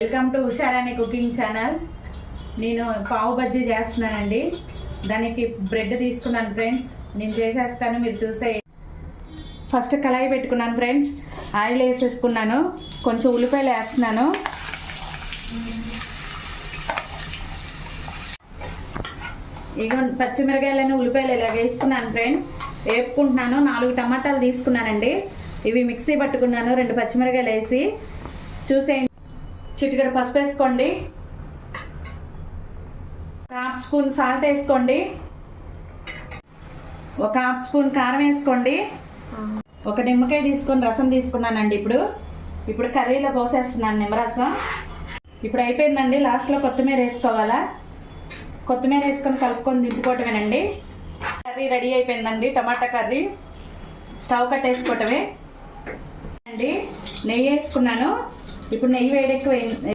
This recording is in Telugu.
Welcome to Usharani cooking channel. నేను పావు బజ్జీ చేస్తున్నానండి. దానికి బ్రెడ్ తీసుకున్నాను ఫ్రెండ్స్. నేను చేసేస్తాను, మీరు చూసే. ఫస్ట్ కళాయి పెట్టుకున్నాను ఫ్రెండ్స్. ఆయిల్ వేసేసుకున్నాను, కొంచెం ఉల్లిపాయలు వేస్తున్నాను. ఇగో పచ్చిమిరకాయలను ఉల్లిపాయలు ఇలా వేసుకున్నాను ఫ్రెండ్స్. వేపుకుంటున్నాను. 4 టమాటాలు తీసుకున్నానండి. ఇవి మిక్సీ పట్టుకున్నాను. 2 పచ్చిమిరకాయలు వేసి చూసేయండి. చిటికెడు పసుపు వేసుకోండి. 1/2 స్పూన్ సాల్ట్ వేసుకోండి. 1/2 స్పూన్ కారం వేసుకోండి. 1 నిమ్మకాయ తీసుకొని రసం తీసుకున్నానండి. ఇప్పుడు కర్రీలో పోసేస్తున్నాను నిమ్మరసం. ఇప్పుడు అయిపోయిందండి. లాస్ట్లో కొత్తిమీర వేసుకోవాలా. కొత్తిమీర వేసుకొని కలుపుకొని దింపుకోవటమేనండి. కర్రీ రెడీ అయిపోయిందండి. టమాటా కర్రీ. స్టవ్ కట్టేసుకోవటమే అండి. నెయ్యి వేసుకున్నాను. ఇప్పుడు నెయ్యి వేడెక్కువ